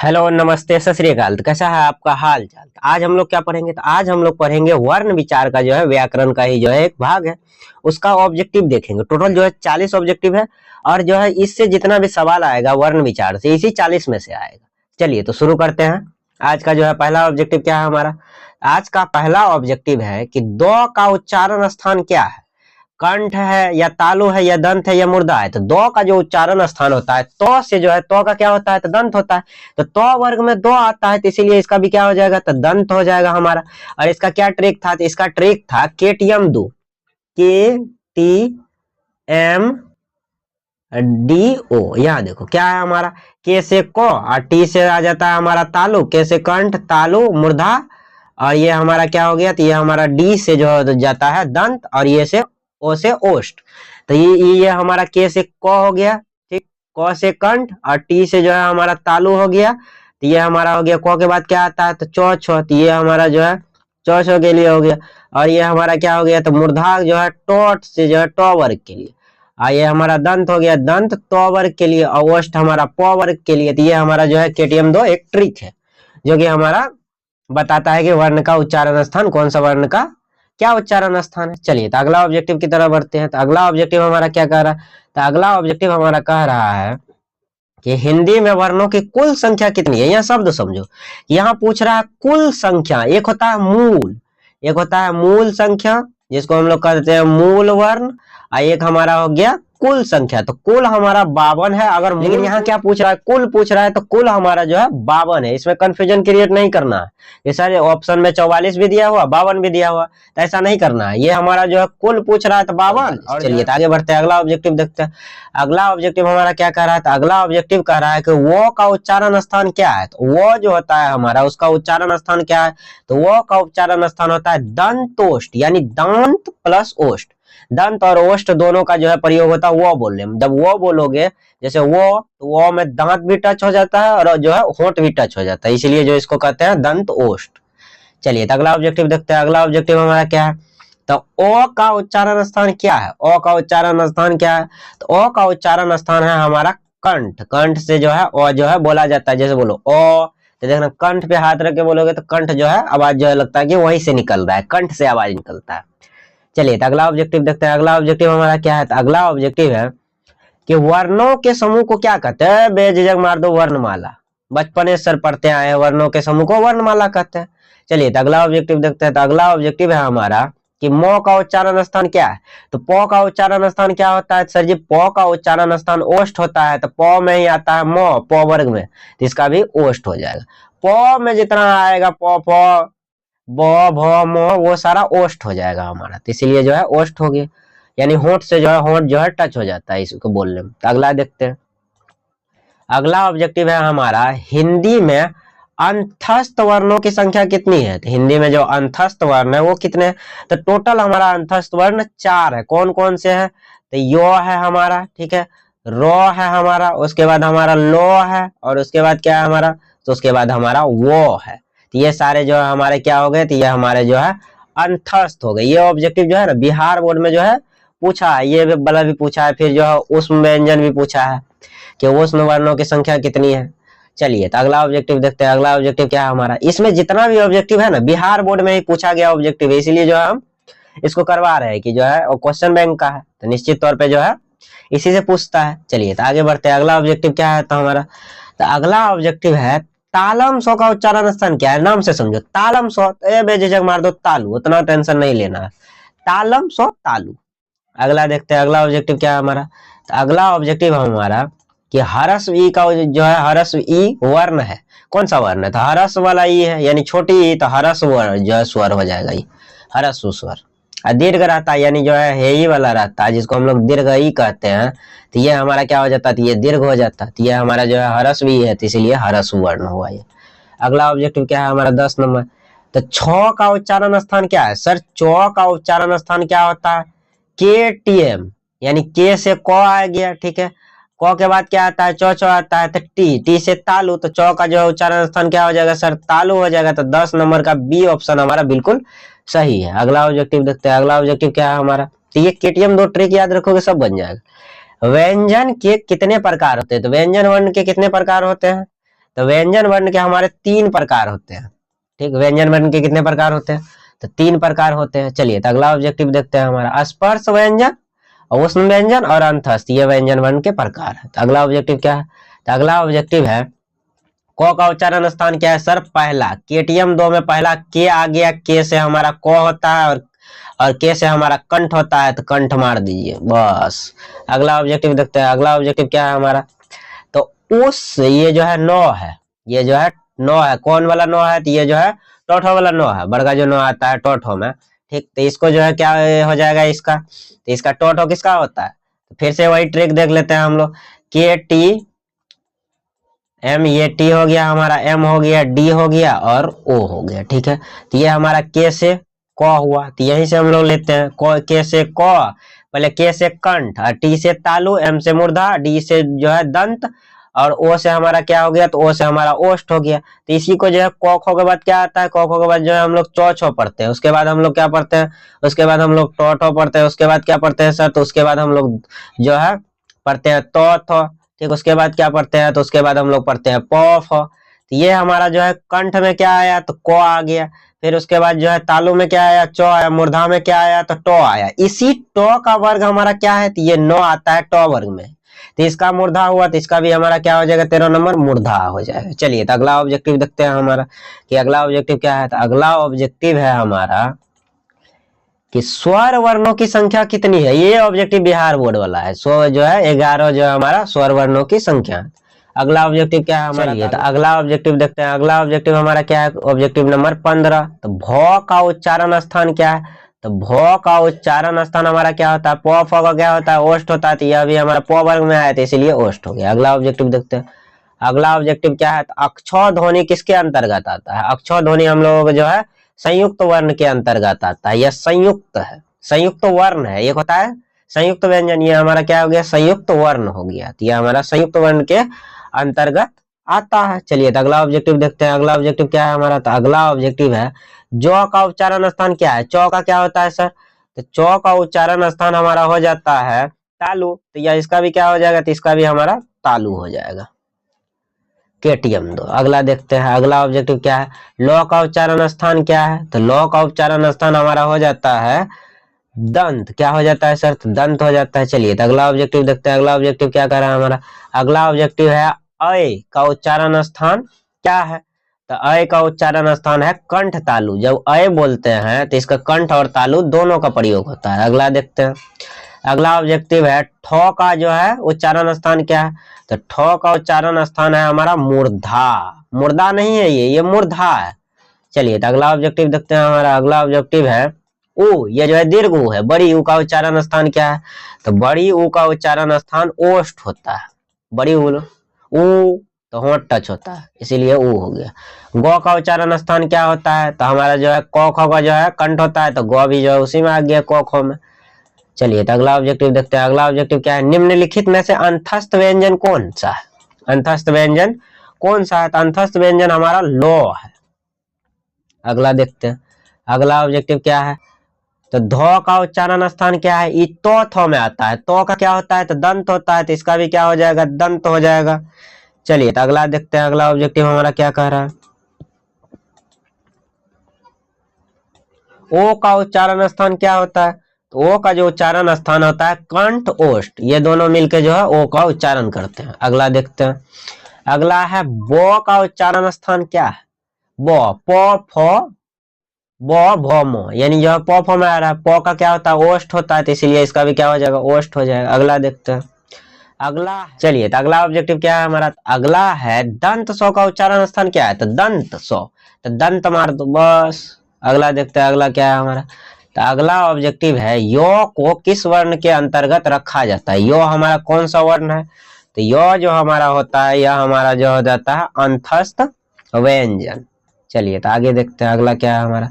Hello नमस्ते सत श्री अकाल। तो कैसा है आपका हाल चाल। तो आज हम लोग क्या पढ़ेंगे, तो आज हम लोग पढ़ेंगे वर्ण विचार का जो है व्याकरण का ही जो है एक भाग है, उसका ऑब्जेक्टिव देखेंगे। टोटल जो है 40 ऑब्जेक्टिव है और जो है इससे जितना भी सवाल आएगा वर्ण विचार से इसी 40 में से आएगा। चलिए तो शुरू करते हैं। आज का जो है पहला ऑब्जेक्टिव क्या है हमारा। आज का पहला ऑब्जेक्टिव है कि दो का उच्चारण स्थान क्या है। कंठ है या तालु है या दंत है या मुर्दा है। तो दो का जो उच्चारण स्थान होता है तो से जो है तो का क्या होता है, तो दंत होता है। तो वर्ग में दो आता है तो इसीलिए इसका भी क्या हो जाएगा, तो दंत हो जाएगा हमारा। और इसका क्या ट्रिक था, तो इसका ट्रिक था केटीएम दो, के टी एम डी ओ। यहाँ देखो क्या है हमारा, के से को और टी से आ जाता है हमारा तालु, के से कंठ तालु मुर्धा, और ये हमारा क्या हो गया, तो ये हमारा डी से जो जाता है दंत, और ये से ओ से ओष्ठ। तो ये हमारा के से क हो गया, ठीक, क से कंठ और टी से जो है हमारा तालु हो गया। तो ये हमारा हो गया, क के बाद क्या आता है, तो चौ छो, तो ये हमारा जो है चौ छो के लिए हो गया। और ये हमारा क्या हो गया, तो मूर्धा जो है टोट से जो है टो वर्ग के लिए। ये हमारा दंत हो गया, दंत तो वर्ग के लिए, और ओष्ठ हमारा प वर्ग के लिए। तो ये हमारा जो है केटीएम दो एक ट्रिक है जो कि हमारा बताता है कि वर्ण का उच्चारण स्थान कौन सा वर्ण का क्या उच्चारण स्थान है। चलिए तो अगला ऑब्जेक्टिव की तरफ बढ़ते हैं। तो अगला ऑब्जेक्टिव हमारा क्या कह रहा है, तो अगला ऑब्जेक्टिव हमारा कह रहा है कि हिंदी में वर्णों की कुल संख्या कितनी है। यह शब्द समझो, यहाँ पूछ रहा है कुल संख्या। एक होता है मूल, एक होता है मूल संख्या जिसको हम लोग कहते हैं मूल वर्ण, और एक हमारा हो गया कुल संख्या। तो कुल हमारा 52 है, अगर लेकिन यहाँ क्या पूछ रहा है, कुल पूछ रहा है, तो कुल हमारा जो है 52 है। इसमें कंफ्यूजन क्रिएट नहीं करना है। ये सारे ऑप्शन में 44 भी दिया हुआ 52 भी दिया हुआ, तो ऐसा नहीं करना है। ये हमारा जो है कुल पूछ रहा है तो 52। और चलिए तो आगे बढ़ते हैं, अगला ऑब्जेक्टिव देखते हैं। अगला ऑब्जेक्टिव हमारा क्या कह रहा है, तो अगला ऑब्जेक्टिव कह रहा है कि वो का उच्चारण स्थान क्या है। तो वो जो होता है हमारा उसका उच्चारण स्थान क्या है, तो वो का उच्चारण स्थान होता है दंतोष्ठ, यानी दांत प्लस ओष्ठ। दंत और ओष्ठ दोनों का जो है प्रयोग होता है वो बोलने में। जब वो बोलोगे जैसे वो, तो वो में दांत भी टच हो जाता है और जो है होंठ भी टच हो जाता है, इसलिए जो इसको कहते हैं दंत ओष्ठ। चलिए तो अगला ऑब्जेक्टिव देखते हैं। अगला ऑब्जेक्टिव हमारा क्या है, तो ओ का उच्चारण स्थान क्या है। ओ का उच्चारण स्थान क्या है, तो ओ का उच्चारण स्थान है हमारा कंठ। कंठ से जो है ओ जो है बोला जाता है। जैसे बोलो ओ, तो देखना कंठ पे हाथ रख के बोलोगे तो कंठ जो है आवाज जो है लगता है कि वहीं से निकल रहा है, कंठ से आवाज निकलता है। चलिए तो अगला ऑब्जेक्टिव देखते हैं। अगला ऑब्जेक्टिव हमारा क्या है, तो अगला ऑब्जेक्टिव है कि वर्णों के समूह को क्या कहते हैं। बेझिझक मार दो वर्णमाला, बचपने से सर पढ़ते आए हैं, वर्णों के समूह को वर्णमाला कहते हैं। चलिए तो अगला ऑब्जेक्टिव देखते हैं। तो अगला ऑब्जेक्टिव है हमारा कि मो का उच्चारण स्थान क्या है। तो प का उच्चारण स्थान क्या होता है, सर जी प का उच्चारण स्थान ओष्ठ होता है। तो प में ही आता है मो, प वर्ग में, तो इसका भी ओष्ठ हो जाएगा। प में जितना आएगा प प ब भ म वो सारा ओष्ठ हो जाएगा हमारा, तो इसीलिए जो है ओष्ठ हो गया, यानी होंठ से जो है होंठ जो है टच हो जाता है इसको बोलने में। तो अगला देखते हैं। अगला ऑब्जेक्टिव है हमारा हिंदी में अंतस्थ वर्णों की संख्या कितनी है। तो हिंदी में जो अंतस्थ वर्ण है वो कितने हैं, तो टोटल हमारा अंतस्थ वर्ण 4 है। कौन कौन से है, तो यो है हमारा, ठीक है, रो है हमारा, उसके बाद हमारा लो है, और उसके बाद क्या है हमारा, तो उसके बाद हमारा वो है। तो ये सारे जो है हमारे क्या हो गए, तो ये हमारे जो है अंतस्थ हो गए। ये ऑब्जेक्टिव जो है ना बिहार बोर्ड में जो है पूछा है, ये वाला भी पूछा है, फिर जो है उष्म व्यंजन भी पूछा है कि उष्म वर्णों की संख्या कितनी है। चलिए तो अगला ऑब्जेक्टिव देखते हैं। अगला ऑब्जेक्टिव क्या है हमारा, इसमें जितना भी ऑब्जेक्टिव है ना बिहार बोर्ड में ही पूछा गया ऑब्जेक्टिव है, इसीलिए जो है हम इसको करवा रहे हैं कि जो है क्वेश्चन बैंक का है, तो निश्चित तौर पे जो है इसी से पूछता है। चलिए तो आगे बढ़ते हैं। अगला ऑब्जेक्टिव क्या है तो हमारा, तो अगला ऑब्जेक्टिव है तालम सो का उच्चारण स्थान क्या है। नाम से समझो, तालम सो, बेझिझक मार दो तालु, उतना टेंशन नहीं लेना है, तालम सो तालु। अगला देखते हैं। अगला ऑब्जेक्टिव क्या है हमारा, तो अगला ऑब्जेक्टिव हमारा कि हरस्व ई का जो है हरस्व ई वर्ण है। कौन सा वर्ण है, तो हरस्व वाला ई है, यानी छोटी ई, तो हरस्व जो है स्वर हो जाएगा ये, हरस्व स्वर। और दीर्घ रहता है, यानी जो है हेई वाला रहता है जिसको हम लोग दीर्घ ई कहते हैं, तो ये हमारा क्या हो जाता है, तो ये दीर्घ हो जाता है, तो ये हमारा जो है हरस्व ई है, तो इसीलिए हरस्व वर्ण हुआ ये। अगला ऑब्जेक्टिव क्या है हमारा 10 नंबर, तो छ का उच्चारण स्थान क्या है। सर चौ का उच्चारण स्थान क्या होता है, के टी एम, यानी के से क आ गया, ठीक है, क के बाद क्या आता है, चौ चौ आता है, तो टी, टी से तालु, तो चौ का जो उच्चारण स्थान क्या हो जाएगा सर, तालु हो जाएगा। तो 10 नंबर का बी ऑप्शन हमारा बिल्कुल सही है। अगला ऑब्जेक्टिव देखते हैं। अगला ऑब्जेक्टिव क्या है हमारा, तो ये केटीएम दो ट्रिक याद रखोगे सब बन जाएगा। व्यंजन के कितने प्रकार होते हैं, तो व्यंजन वर्ण के कितने प्रकार होते हैं, तो व्यंजन वर्ण के हमारे 3 प्रकार होते हैं। ठीक, व्यंजन वर्ण के कितने प्रकार होते हैं? तो 3 प्रकार होते हैं। चलिए तो अगला ऑब्जेक्टिव देखते हैं हमारा, स्पर्श व्यंजन, उष्ण व्यंजन और अंतस्थ, ये व्यंजन वर्ण के प्रकार है। तो अगला ऑब्जेक्टिव क्या है? तो अगला ऑब्जेक्टिव है क का उच्चारण स्थान क्या है सर? पहला। केटीएम 2 में पहला के आ गया, के से हमारा क होता है और के से हमारा कंठ होता है, तो कंठ मार दीजिए बस। अगला ऑब्जेक्टिव देखते हैं, अगला ऑब्जेक्टिव क्या है हमारा? तो उस, ये जो है नौ है, ये जो है नौ है, कौन वाला नौ है? तो ये जो है टोठो वाला नौ है, बड़का जो नौ आता है टोठो में। ठीक, तो इसको जो है क्या हो जाएगा इसका? तो इसका टोठो किसका होता है? तो फिर से वही ट्रिक देख लेते हैं हम लोग। के टी एम, ये टी हो गया हमारा, एम हो गया, डी हो गया और ओ हो गया। ठीक है, तो ये हमारा के से क हुआ, तो यहीं से हम लोग लेते हैं के से क, पहले के से कंठ, टी से तालु, एम से मूर्धा, डी से जो है दंत और ओ से हमारा क्या हो गया? तो ओ से हमारा ओष्ठ हो गया। तो इसी को जो है क खो के बाद क्या आता है? क खो के बाद जो है हम लोग चौ छो पढ़ते हैं, उसके बाद हम लोग क्या पढ़ते हैं? उसके बाद हम लोग टो ठो पढ़ते हैं, उसके बाद क्या पढ़ते हैं सर? तो उसके बाद हम लोग जो है पढ़ते हैं तो थो। ठीक, उसके बाद क्या पढ़ते हैं? तो उसके बाद हम लोग पढ़ते हैं पॉफ। तो ये हमारा जो है कंठ में क्या आया? तो को आ गया। फिर उसके बाद जो है तालु में क्या आया? चो आया। मूर्धा में क्या आया? तो टो आया। इसी टो का वर्ग हमारा क्या है? तो ये नो आता है टो वर्ग में, तो इसका मूर्धा हुआ, तो इसका भी हमारा क्या हो जाएगा? 13 नंबर मूर्धा हो जाएगा। चलिए तो अगला ऑब्जेक्टिव देखते हैं हमारा कि अगला ऑब्जेक्टिव क्या है। तो अगला ऑब्जेक्टिव है हमारा कि स्वर वर्णों की संख्या कितनी है। ये ऑब्जेक्टिव बिहार बोर्ड वाला है, सो जो है 11 जो है हमारा स्वर वर्णों की संख्या। अगला ऑब्जेक्टिव क्या है हमारा? चलिए तो अगला ऑब्जेक्टिव देखते हैं। अगला ऑब्जेक्टिव हमारा क्या है? Objective number 15। तो भ का उच्चारण स्थान क्या है? तो भ का उच्चारण स्थान हमारा क्या होता है? प फ का क्या होता है? ओष्ठ होता है, तो यह भी हमारा प वर्ग में आया था, इसीलिए ओष्ठ हो गया। अगला ऑब्जेक्टिव देखते हैं। अगला ऑब्जेक्टिव क्या है? तो अक्षौ ध्वनि किसके अंतर्गत आता है? अक्षौ ध्वनि हम लोग जो है संयुक्त वर्ण के अंतर्गत आता है, यह संयुक्त है, संयुक्त वर्ण है। एक होता है संयुक्त व्यंजन, ये हमारा क्या हो गया? संयुक्त वर्ण हो गया, तो यह हमारा संयुक्त वर्ण के अंतर्गत आता है। चलिए तो अगला ऑब्जेक्टिव देखते हैं। अगला ऑब्जेक्टिव क्या है हमारा? तो अगला ऑब्जेक्टिव है जौ का उच्चारण स्थान क्या है? चौ का क्या होता है सर? तो चौ का उच्चारण स्थान हमारा हो जाता है तालु, तो यह इसका भी क्या हो जाएगा? तो इसका भी हमारा तालु हो जाएगा, केटीएम 2। अगला देखते हैं, अगला ऑब्जेक्टिव क्या है? लौ का उच्चारण स्थान क्या है? तो लौ का उच्चारण स्थान हमारा हो जाता है दंत, क्या हो जाता है सर? तो दंत हो जाता है। चलिए तो अगला ऑब्जेक्टिव देखते हैं। अगला ऑब्जेक्टिव क्या कर रहा है हमारा? अगला ऑब्जेक्टिव है अय का उच्चारण स्थान क्या है? तो अय का उच्चारण स्थान है कंठ तालु। जब अय बोलते हैं तो इसका कंठ और तालु दोनों का प्रयोग होता है। अगला देखते हैं। अगला ऑब्जेक्टिव है ठो का जो है उच्चारण स्थान क्या है? तो ठो का उच्चारण स्थान है हमारा मूर्धा। मुर्दा नहीं है, ये मूर्धा है। चलिए तो अगला ऑब्जेक्टिव देखते हैं हमारा। अगला ऑब्जेक्टिव है ऊ, ये जो है दीर्घ ऊ है। बड़ी ऊ का उच्चारण स्थान क्या है? तो बड़ी ऊ का उच्चारण स्थान ओष्ठ होता है। बड़ी ऊ तो होंठ टच होता है, इसीलिए ऊ हो गया। गौ का उच्चारण स्थान क्या होता है? तो हमारा जो है क ख का जो है कंठ होता है, तो गौ भी जो है उसी में आ गया, क ख में। चलिए तो अगला ऑब्जेक्टिव देखते हैं। अगला ऑब्जेक्टिव क्या है? निम्नलिखित में से अंतस्थ व्यंजन कौन सा है? अंतस्थ व्यंजन कौन सा है? तो अंतस्थ व्यंजन हमारा लो है। अगला देखते हैं। अगला ऑब्जेक्टिव क्या है? तो धो का उच्चारण स्थान क्या है? ये तो थो में आता है। तो का क्या होता है? तो दंत होता है, तो इसका भी क्या हो जाएगा? दंत हो जाएगा। चलिए तो अगला देखते हैं। अगला ऑब्जेक्टिव हमारा क्या कह रहा है? ओ का उच्चारण स्थान क्या होता है? तो ओ का जो उच्चारण स्थान होता है कंठ ओष्ठ, ये दोनों मिलके जो है ओ का उच्चारण करते हैं। अगला देखते हैं। अगला है बो का उच्चारण स्थान क्या है? बो, पो फो बो भो मो, यानी जो पो फो में आ रहा है, पो का क्या होता है? ओष्ठ होता है, तो इसीलिए इसका भी क्या हो जाएगा? ओष्ठ हो जाएगा। अगला देखते हैं। अगला चलिए तो अगला ऑब्जेक्टिव क्या है हमारा? अगला है दंत सो का उच्चारण स्थान क्या है? तो दंत सो, तो दंत मार दो बस। अगला देखते हैं। अगला क्या है हमारा? तो अगला ऑब्जेक्टिव है यो को किस वर्ण के अंतर्गत रखा जाता है? यो हमारा कौन सा वर्ण है? तो यो जो हमारा होता है, यह हमारा जो हो जाता है अंतस्थ व्यंजन। चलिए तो आगे देखते हैं। अगला क्या है हमारा?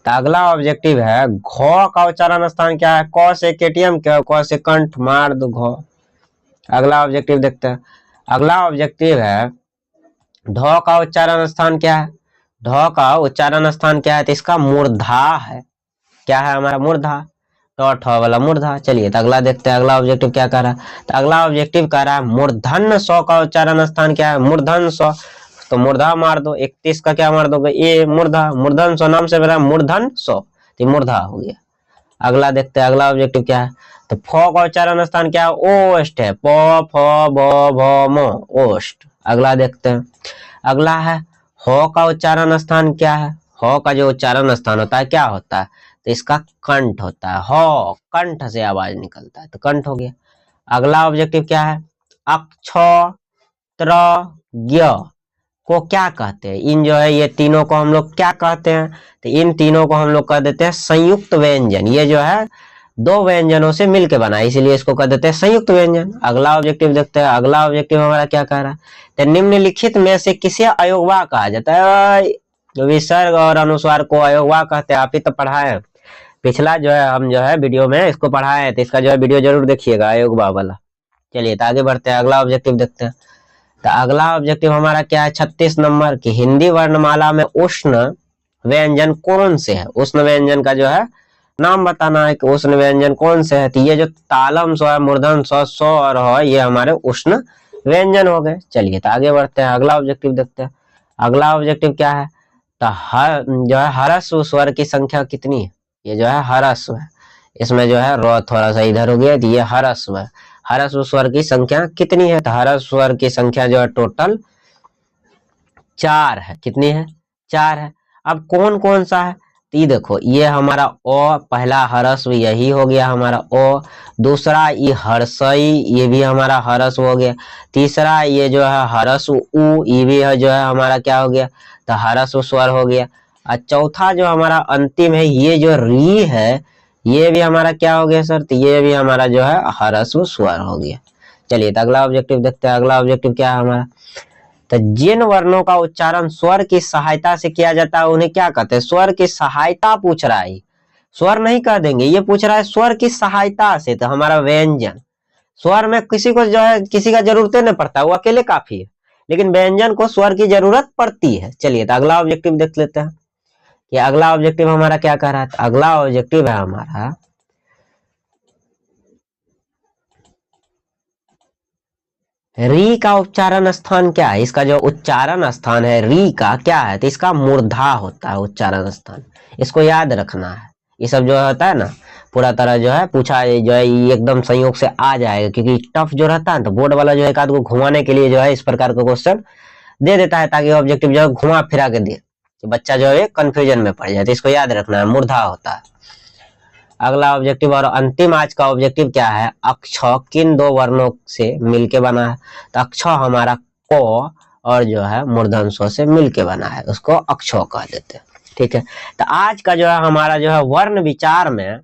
तो अगला ऑब्जेक्टिव है घो का उच्चारण स्थान क्या है? क से केटीएम, क से कंठ, मार दो घो। अगला ऑब्जेक्टिव देखते हैं। अगला ऑब्जेक्टिव है ढ का उच्चारण स्थान क्या है? ढ का उच्चारण स्थान क्या है? तो इसका मूर्धा है। क्या है हमारा? मूर्धा, तो ठ वाला मूर्धा। चलिए तो अगला देखते हैं। अगला ऑब्जेक्टिव क्या कर रहा है? तो अगला ऑब्जेक्टिव कह रहा है मूर्धन्य सौ का उच्चारण स्थान क्या है? मूर्धन्य सौ, तो मूर्धा मार दो, 31 का क्या मार दोगे, ए मूर्धा, मूर्धन सौ नाम से मेरा मूर्धन सौ, तो मूर्धा हो गया। अगला देखते हैं, अगला ऑब्जेक्टिव क्या है, तो फ का उच्चारण स्थान क्या है, ओष्ठ है, प फ ब भ म ओष्ठ। अगला देखते हैं, अगला है ह का उच्चारण स्थान क्या है, ह का जो उच्चारण स्थान होता है क्या होता है, तो इसका कंठ होता है, ह कंठ से आवाज निकलता है, तो कंठ हो गया। अगला ऑब्जेक्टिव क्या है, अक्ष त्र ज्ञ को क्या कहते हैं, इन जो है ये तीनों को हम लोग क्या कहते हैं, तो इन तीनों को हम लोग कह देते हैं संयुक्त व्यंजन। ये जो है दो व्यंजनों से मिलकर बना है, इसीलिए इसको कह देते हैं संयुक्त व्यंजन। अगला ऑब्जेक्टिव देखते हैं, अगला ऑब्जेक्टिव हमारा क्या कह रहा है, तो निम्नलिखित में से किसे अयोगवा कहा जाता है, विसर्ग और अनुस्वार को अयोगवा कहते हैं, आप ही तो पढ़ाए पिछला जो है हम जो है वीडियो में इसको पढ़ाए हैं, तो इसका जो है वीडियो जरूर देखिएगा अयोगवा वाला। चलिए तो आगे बढ़ते हैं, अगला ऑब्जेक्टिव देखते हैं। तो अगला ऑब्जेक्टिव हमारा क्या है, 36 नंबर की, हिंदी वर्णमाला में उष्ण व्यंजन कौन से है, उष्ण व्यंजन का जो है नाम बताना है कि उष्ण व्यंजन कौन से है। तो ये जो तालम स्व है, मूर्धन स्व, स्व और ह, ये हमारे उष्ण व्यंजन हो गए। चलिए तो आगे बढ़ते हैं, अगला ऑब्जेक्टिव देखते हैं। अगला ऑब्जेक्टिव क्या है, तो हर जो है हरस्व स्वर की संख्या कितनी है, ये जो है हरस्व है, इसमें जो है रो थोड़ा सा इधर हो गया, तो ये हरस्व है। हरस्व स्वर की संख्या कितनी है, तो हरस्व स्वर की संख्या जो है टोटल 4 है, कितनी है, 4 है। अब कौन कौन सा है, तो ये देखो, ये हमारा ओ, पहला हरस्व यही हो गया हमारा ओ, दूसरा ये हर्षई, ये भी हमारा हरस्व हो गया, तीसरा ये जो है हरस्व उ, ये भी है जो है हमारा क्या हो गया, तो हरस्व स्वर हो गया। और चौथा जो हमारा अंतिम है, ये जो री है, ये भी हमारा क्या हो गया सर, तो ये भी हमारा जो है हरस्व स्वर हो गया। चलिए तो अगला ऑब्जेक्टिव देखते हैं, अगला ऑब्जेक्टिव क्या है हमारा, तो जिन वर्णों का उच्चारण स्वर की सहायता से किया जाता है उन्हें क्या कहते हैं, स्वर की सहायता पूछ रहा है, स्वर नहीं कह देंगे, ये पूछ रहा है स्वर की सहायता से, तो हमारा व्यंजन, स्वर में किसी को जो है किसी का जरूरत नहीं पड़ता, वो अकेले काफी है, लेकिन व्यंजन को स्वर की जरूरत पड़ती है। चलिए तो अगला ऑब्जेक्टिव देख लेते हैं कि अगला ऑब्जेक्टिव हमारा क्या कह रहा है, अगला ऑब्जेक्टिव है हमारा री का उच्चारण स्थान क्या है, इसका जो उच्चारण स्थान है री का क्या है, तो इसका मूर्धा होता है उच्चारण स्थान, इसको याद रखना है। ये सब जो होता है ना पूरा तरह जो है पूछा जो है ये एकदम संयोग से आ जाएगा, क्योंकि टफ जो रहता है तो बोर्ड वाला जो है एक आध को घुमाने के लिए जो है इस प्रकार का क्वेश्चन दे देता है, ताकि ऑब्जेक्टिव जो है घुमा फिरा के दे, तो बच्चा जो है कंफ्यूजन में पड़ जाए, तो इसको याद रखना है, मूर्धा होता है। अगला ऑब्जेक्टिव और अंतिम आज का ऑब्जेक्टिव क्या है, अक्ष किन दो वर्णों से मिलके बना है, तो अक्ष हमारा को और जो है मूर्धन स्व से मिलके बना है, उसको अक्षो कह देते हैं। ठीक है, तो आज का जो है हमारा जो है वर्ण विचार में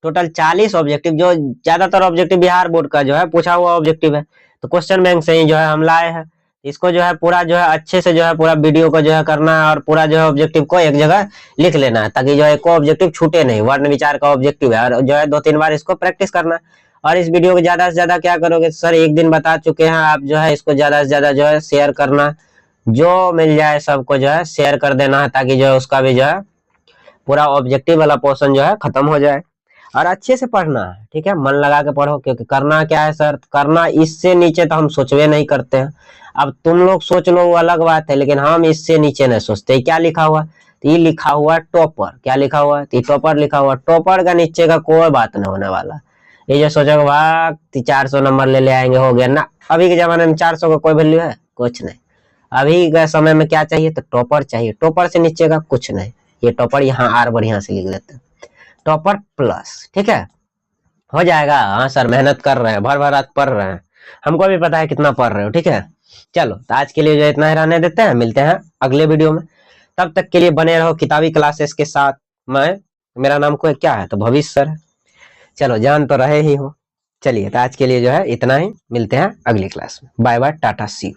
टोटल 40 ऑब्जेक्टिव, जो ज्यादातर ऑब्जेक्टिव बिहार बोर्ड का जो है पूछा हुआ ऑब्जेक्टिव है, तो क्वेश्चन बैंक से ही जो है हम लाए हैं। इसको जो है पूरा जो है अच्छे से जो है पूरा वीडियो को जो है करना है, और पूरा जो है ऑब्जेक्टिव को एक जगह लिख लेना है, ताकि जो है को ऑब्जेक्टिव छूटे नहीं, वर्ण विचार का ऑब्जेक्टिव है, और जो है 2-3 बार इसको प्रैक्टिस करना है। और इस वीडियो को ज्यादा से ज्यादा क्या करोगे सर, एक दिन बता चुके हैं आप, जो है इसको ज्यादा से ज्यादा जो है शेयर करना, जो मिल जाए सबको जो है शेयर कर देना है, ताकि जो है उसका भी जो है पूरा ऑब्जेक्टिव वाला पोर्शन जो है खत्म हो जाए। और अच्छे से पढ़ना है, ठीक है, मन लगा के पढ़ो, क्योंकि करना क्या है सर, करना इससे नीचे तो हम सोचवे नहीं करते हैं। अब तुम लोग सोच लो वो अलग बात है, लेकिन हम इससे नीचे नहीं सोचते। क्या लिखा हुआ, तो ये लिखा हुआ टॉपर, क्या लिखा हुआ, तो टॉपर लिखा हुआ, टॉपर का नीचे का कोई बात नहीं होने वाला। ये जो सोचोगे भाग 400 नंबर ले आएंगे हो गया ना, अभी के जमाने में 400 का कोई वैल्यू है, कुछ नहीं। अभी के समय में क्या चाहिए, तो टॉपर चाहिए, टॉपर से नीचे का कुछ नहीं। ये टॉपर यहाँ आर बढ़िया से लिख लेते हैं, टॉपर प्लस, ठीक है, हो जाएगा। हाँ सर मेहनत कर रहे हैं, भर भर रात पढ़ रहे हैं, हमको भी पता है कितना पढ़ रहे हो, ठीक है। चलो तो आज के लिए जो इतना ही रहने देते हैं, मिलते हैं अगले वीडियो में, तब तक के लिए बने रहो किताबी क्लासेस के साथ। मैं मेरा नाम को क्या है, तो भविष्य सर है, चलो जान तो रहे ही हो। चलिए तो आज के लिए जो है इतना ही, मिलते हैं अगली क्लास में, bye bye, tata see you.